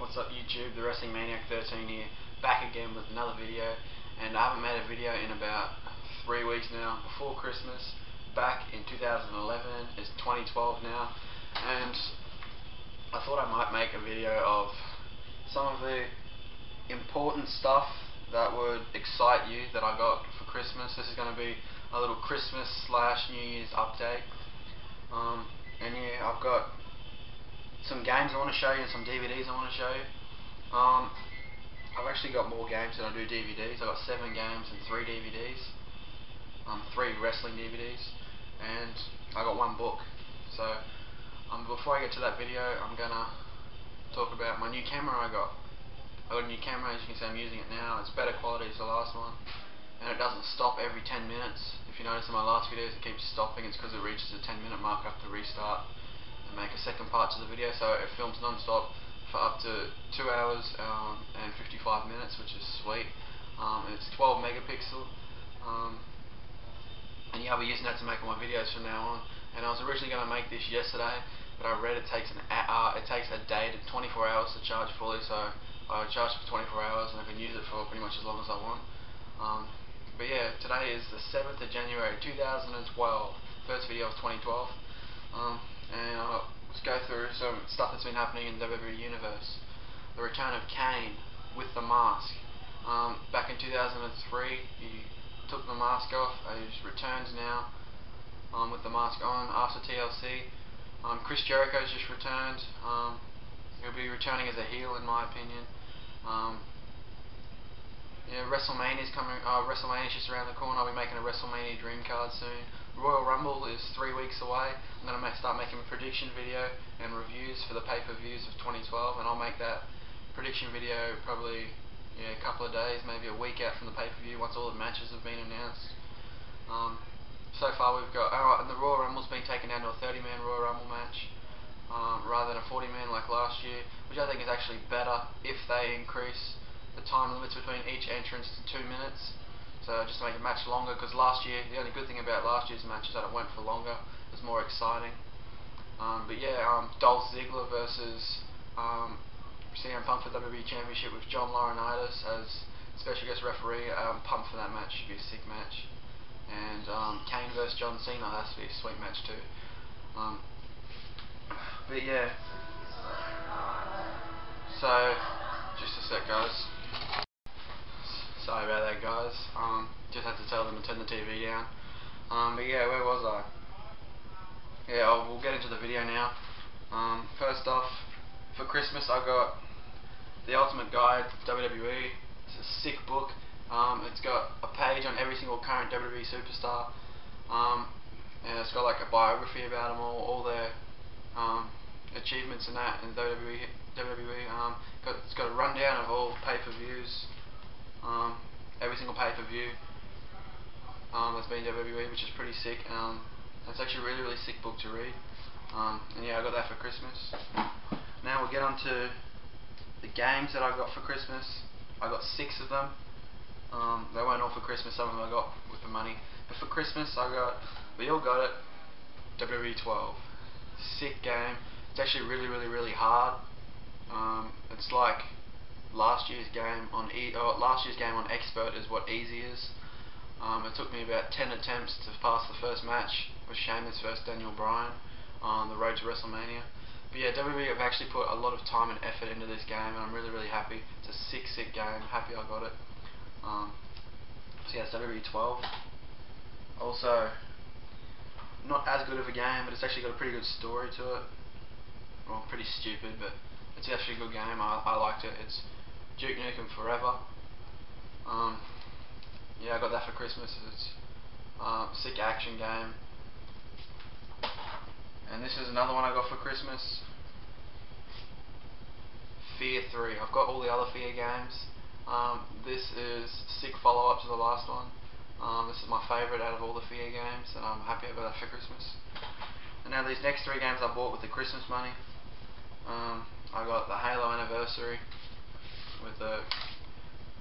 What's up YouTube, the Wrestling Maniac 13 here, back again with another video, and I haven't made a video in about 3 weeks now, before Christmas, back in 2011, it's 2012 now, and I thought I might make a video of some of the important stuff that would excite you that I got for Christmas. This is going to be a little Christmas / New Year's update, and yeah, I've got some games I want to show you and some DVDs I want to show you. I've actually got more games than I do DVDs. I've got 7 games and 3 DVDs, 3 wrestling DVDs, and I got 1 book. So before I get to that video, I'm going to talk about my new camera I got. I got a new camera, as you can see I'm using it now. It's better quality as the last one, and it doesn't stop every 10 minutes. If you notice in my last videos it keeps stopping, it's because it reaches the 10-minute mark. I have to restart and make a second part to the video, so it films non-stop for up to 2 hours and 55 minutes, which is sweet. It's 12 megapixel, and yeah, I'll be using that to make all my videos from now on. And I was originally going to make this yesterday, but I read it takes a day to 24 hours to charge fully, so I charge for 24 hours and I can use it for pretty much as long as I want. But yeah, today is the 7th of January 2012, first video of 2012. And let's go through some stuff that's been happening in the WWE Universe. The return of Kane with the mask. Back in 2003, he took the mask off. He returns now with the mask on after TLC. Chris Jericho's just returned. He'll be returning as a heel, in my opinion. Yeah, WrestleMania's coming. WrestleMania's just around the corner. I'll be making a WrestleMania dream card soon. Royal Rumble is 3 weeks away. I'm going to start making a prediction video and reviews for the pay-per-views of 2012, and I'll make that prediction video probably a couple of days, maybe a week out from the pay-per-view, once all the matches have been announced. So far we've got, and the Royal Rumble's been taken down to a 30-man Royal Rumble match, rather than a 40-man like last year, which I think is actually better if they increase the time limits between each entrance to 2 minutes. So just to make a match longer, because last year, the only good thing about last year's match is that it went for longer. It was more exciting. But yeah, Dolph Ziggler versus CM Punk for the WWE Championship with John Laurinaitis as special guest referee. I'm pumped for that match. Should be a sick match. And Kane versus John Cena, that has to be a sweet match too. But yeah. So just a sec, guys. Sorry about that, guys. Just had to tell them to turn the TV down. But yeah, where was I? Yeah, we'll get into the video now. First off, for Christmas I got The Ultimate Guide WWE. It's a sick book. It's got a page on every single current WWE superstar, and it's got like a biography about them all their achievements in that in WWE. It's got a rundown of all pay-per-views. Every single pay-per-view that's been WWE, which is pretty sick. It's actually a really sick book to read. And yeah, I got that for Christmas. Now we'll get on to the games that I got for Christmas. I got 6 of them. They weren't all for Christmas, some of them I got with the money. But for Christmas we all got it, WWE 12. Sick game. It's actually really hard. It's like last year's game on Expert is what easy is. It took me about 10 attempts to pass the first match with Sheamus versus Daniel Bryan on the road to WrestleMania. But yeah, WWE have actually put a lot of time and effort into this game, and I'm really happy. It's a sick game. Happy I got it. So yeah, it's WWE 12. Also, not as good of a game, but it's actually got a pretty good story to it. Well, pretty stupid, but it's actually a good game. I liked it. It's Duke Nukem Forever. Yeah, I got that for Christmas. It's a sick action game. And this is another one I got for Christmas. Fear 3. I've got all the other Fear games. This is sick follow-up to the last one. This is my favourite out of all the Fear games, and I'm happy I got that for Christmas. And now these next 3 games I bought with the Christmas money. I got the Halo Anniversary with the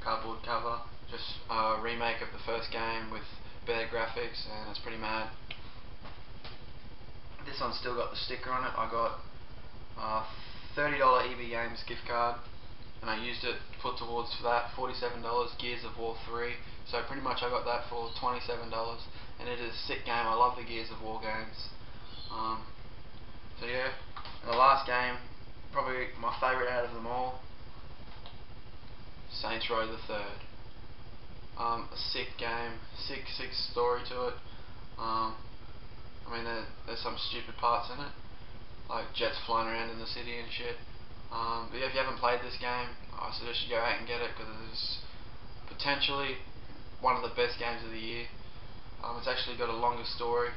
cardboard cover, just a remake of the first game with better graphics, and it's pretty mad. This one's still got the sticker on it. I got $30 EB Games gift card, and I used it to put towards for that. $47 Gears of War 3. So pretty much I got that for $27, and it is a sick game. I love the Gears of War games. So yeah, and the last game, probably my favourite out of them all, Saints Row the Third. A sick game, sick story to it. I mean, there's some stupid parts in it, like jets flying around in the city and shit. But yeah, if you haven't played this game, I suggest you go out and get it, because it's potentially one of the best games of the year. It's actually got a longer story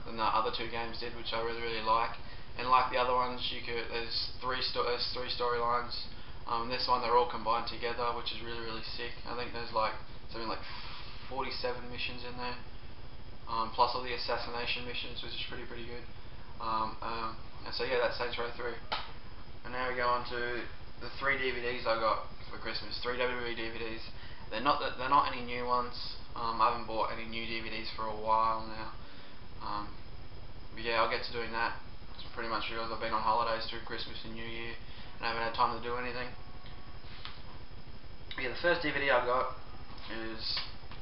than the other two games did, which I really like. And like the other ones, there's three storylines. This one they're all combined together, which is really sick. I think there's like something like 47 missions in there, plus all the assassination missions, which is pretty good. And so yeah, that's Saints Row 3. And now we go on to the 3 DVDs I got for Christmas. 3 WWE DVDs. They're not any new ones. I haven't bought any new DVDs for a while now. But yeah, I'll get to doing that. It's pretty much because I've been on holidays through Christmas and New Year, and I haven't had time to do anything. Yeah, the first DVD I got is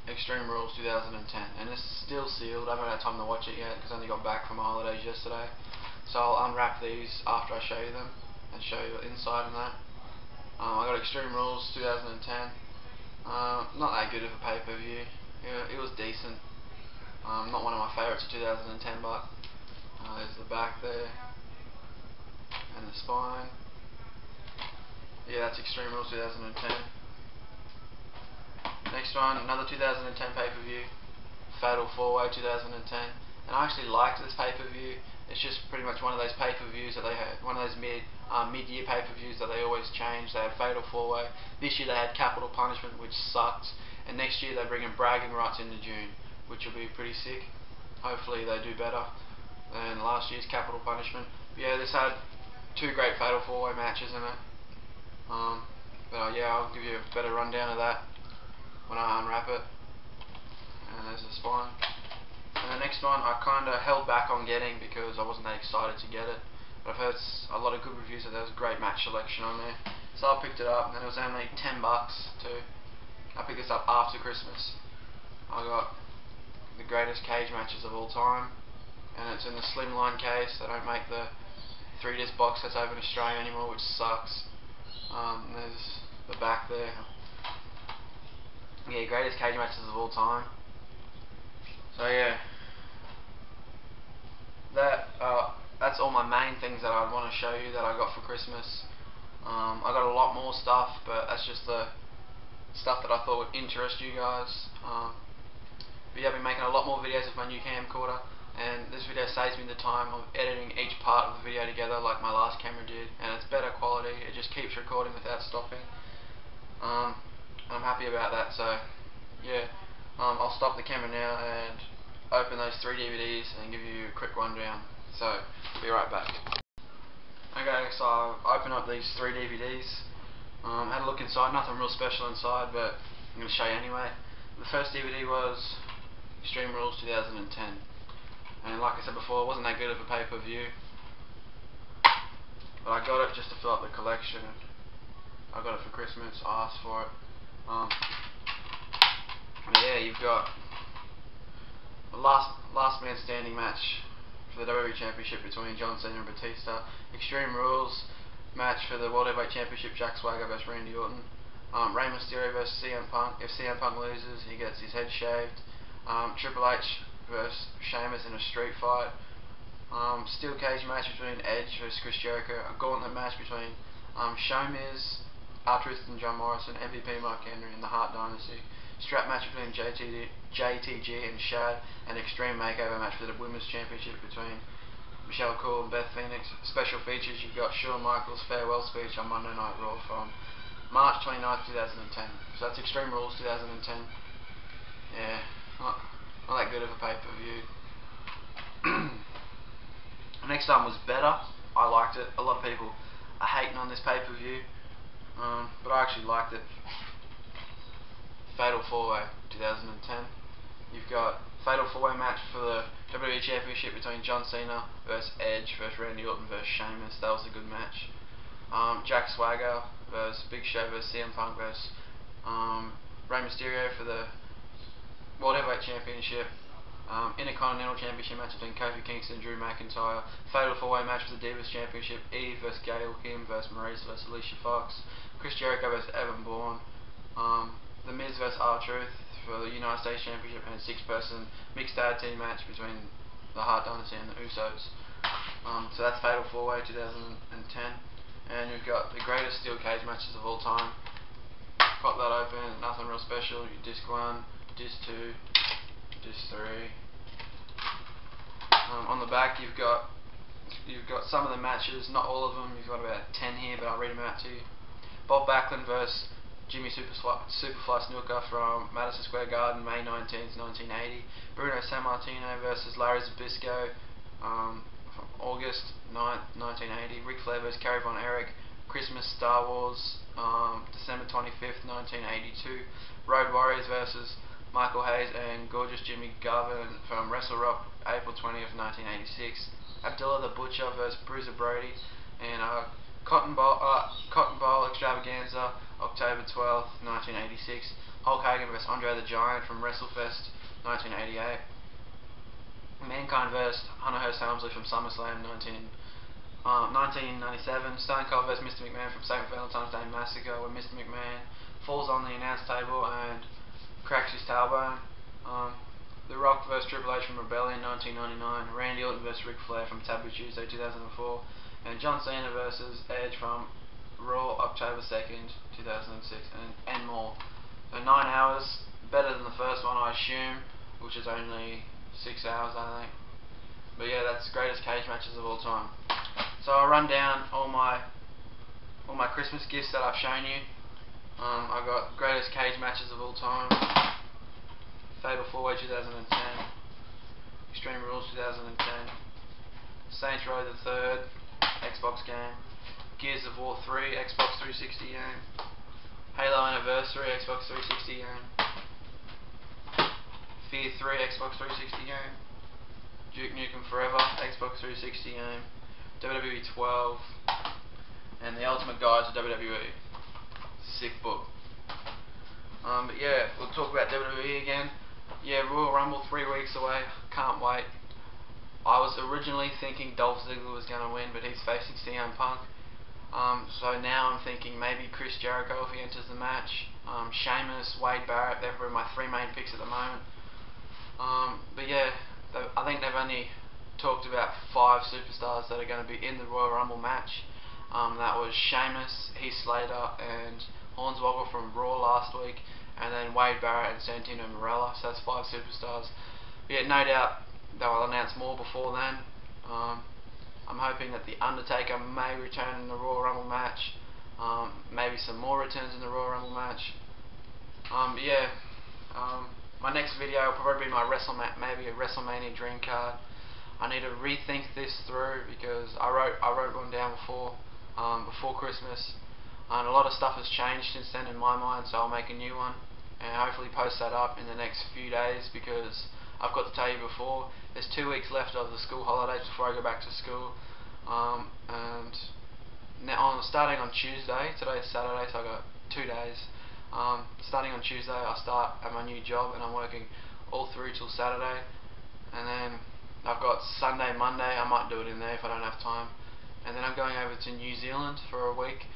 Extreme Rules 2010, and it's still sealed. I haven't had time to watch it yet because I only got back from my holidays yesterday. So I'll unwrap these after I show you them and show you the inside and that. I got Extreme Rules 2010. Not that good of a pay-per-view. Yeah, it was decent. Not one of my favourites of 2010, but there's the back there and the spine. Yeah, that's Extreme Rules 2010. Next one, another 2010 pay-per-view, Fatal 4-Way 2010. And I actually liked this pay-per-view. It's just pretty much one of those pay-per-views that they had, one of those mid-year pay-per-views that they always change. They had Fatal 4-Way. This year they had Capital Punishment, which sucked. And next year they're bringing Bragging Rights into June, which will be pretty sick. Hopefully they do better than last year's Capital Punishment. But yeah, this had 2 great Fatal 4-Way matches in it. But yeah, I'll give you a better rundown of that when I unwrap it. And there's the spine. And the next one I kind of held back on getting because I wasn't that excited to get it. But I've heard a lot of good reviews that there was a great match selection on there. So I picked it up, and it was only $10 too. I picked this up after Christmas. I got the greatest cage matches of all time, and it's in the slimline case. They don't make the 3-disc box that's over in Australia anymore, which sucks. There's the back there. Yeah, greatest cage matches of all time. So yeah, that's all my main things that I want to show you that I got for Christmas. I got a lot more stuff, but that's just the stuff that I thought would interest you guys. But yeah, I've been making a lot more videos with my new camcorder, and this video saves me the time of editing each part of the video together like my last camera did, and it's better quality. It just keeps recording without stopping. I'm happy about that. So yeah, I'll stop the camera now and open those 3 DVDs and give you a quick rundown. So be right back. Okay, so I've opened up these 3 DVDs. Had a look inside. Nothing real special inside, but I'm going to show you anyway. The first DVD was Extreme Rules 2010, and like I said before, it wasn't that good of a pay-per-view, but I got it just to fill up the collection. I got it for Christmas. I asked for it. Yeah, you've got the last man standing match for the WWE Championship between John Cena and Batista. Extreme Rules match for the World Heavyweight Championship, Jack Swagger vs Randy Orton. Rey Mysterio vs CM Punk. If CM Punk loses, he gets his head shaved. Triple H vs Sheamus in a street fight. Steel cage match between Edge vs Chris Jericho. A gauntlet match between Sheamus, R-Truth and John Morrison. MVP Mark Henry and the Hart Dynasty. Strap match between JTG and Shad. An extreme makeover match for the Women's Championship between Michelle Cole and Beth Phoenix. Special features, you've got Shawn Michaels' farewell speech on Monday Night Raw from March 29th, 2010. So that's Extreme Rules 2010. Yeah, not that good of a pay-per-view. Next one was better. I liked it. A lot of people are hating on this pay-per-view, but I actually liked it. Fatal 4-Way 2010. You've got Fatal 4-Way match for the WWE Championship between John Cena vs Edge vs Randy Orton vs Sheamus. That was a good match. Jack Swagger versus Big Show versus CM Punk versus Rey Mysterio for the World Heavyweight Championship. Intercontinental Championship match between Kofi Kingston and Drew McIntyre. Fatal 4-way match for the Divas Championship. Eve versus Gail Kim versus Maurice versus Alicia Fox. Chris Jericho versus Evan Bourne. The Miz versus R-Truth for the United States Championship, and a 6-person mixed tag team match between the Hart Dynasty and the Usos. So that's Fatal 4-way 2010. And we've got the greatest steel cage matches of all time. Pop that open, nothing real special. Disc 1, Disc 2, Disc 3. On the back you've got some of the matches, not all of them. You've got about 10 here, but I'll read them out to you. Bob Backlund versus Jimmy Superfly Snuka from Madison Square Garden, May 19th, 1980. Bruno Sammartino versus Larry Zbyszko from August 9th, 1980. Ric Flair versus Kerry Von Erich, Christmas Star Wars, December 25th, 1982. Road Warriors versus Michael Hayes and Gorgeous Jimmy Garvin from Wrestle Rock, April 20th, 1986. Abdullah the Butcher versus Bruiser Brody, and Cotton Bowl Extravaganza, October 12th, 1986. Hulk Hogan vs Andre the Giant from WrestleFest 1988. Mankind vs Hunter Hearst Helmsley from SummerSlam 1997. Stone Cold vs Mr. McMahon from St. Valentine's Day Massacre, where Mr. McMahon falls on the announce table and cracks his tailbone. The Rock vs Triple H from Rebellion 1999. Randy Orton vs Ric Flair from Taboo Tuesday 2004. And John Cena vs Edge from Raw, October 2nd, 2006, and more. So 9 hours, better than the first one, I assume, which is only 6 hours, I think. But yeah, that's the greatest cage matches of all time. So I'll run down all my Christmas gifts that I've shown you. I got greatest cage matches of all time. Fatal 4-way 2010. Extreme Rules 2010. Saints Row the 3rd. Xbox game. Gears of War 3, Xbox 360 game. Halo Anniversary, Xbox 360 game. Fear 3, Xbox 360 game. Duke Nukem Forever, Xbox 360 game. WWE 12, and The Ultimate Guide to WWE. Sick book. But yeah, we'll talk about WWE again. Yeah, Royal Rumble 3 weeks away. Can't wait. I was originally thinking Dolph Ziggler was going to win, but he's facing CM Punk. So now I'm thinking maybe Chris Jericho if he enters the match. Sheamus, Wade Barrett, they're my 3 main picks at the moment. But yeah, I think they've only talked about 5 superstars that are going to be in the Royal Rumble match. That was Sheamus, Heath Slater, and Hornswoggle from Raw last week, and then Wade Barrett and Santino Marella. So that's 5 superstars. But yeah, no doubt they'll announce more before then. I'm hoping that The Undertaker may return in the Royal Rumble match. Maybe some more returns in the Royal Rumble match. But yeah, my next video will probably be maybe a WrestleMania dream card. I need to rethink this through because I wrote one down before Christmas, and a lot of stuff has changed since then in my mind. So I'll make a new one and hopefully post that up in the next few days, because I've got to tell you before, there's 2 weeks left of the school holidays before I go back to school, and now starting on Tuesday, today's Saturday, so I've got 2 days. Starting on Tuesday I start at my new job, and I'm working all through till Saturday, and then I've got Sunday, Monday, I might do it in there if I don't have time, and then I'm going over to New Zealand for a week,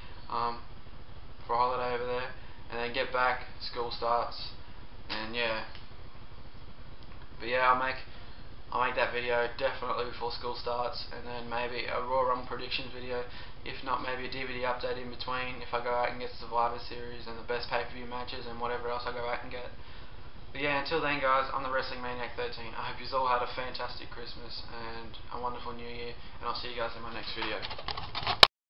for a holiday over there, and then get back, school starts, and yeah. But yeah, I'll make that video definitely before school starts, and then maybe a Royal Rumble predictions video. If not, maybe a DVD update in between if I go out and get Survivor Series and the best pay-per-view matches and whatever else I go out and get. But yeah, until then guys, I'm the Wrestling Maniac 13. I hope you all had a fantastic Christmas and a wonderful New Year, and I'll see you guys in my next video.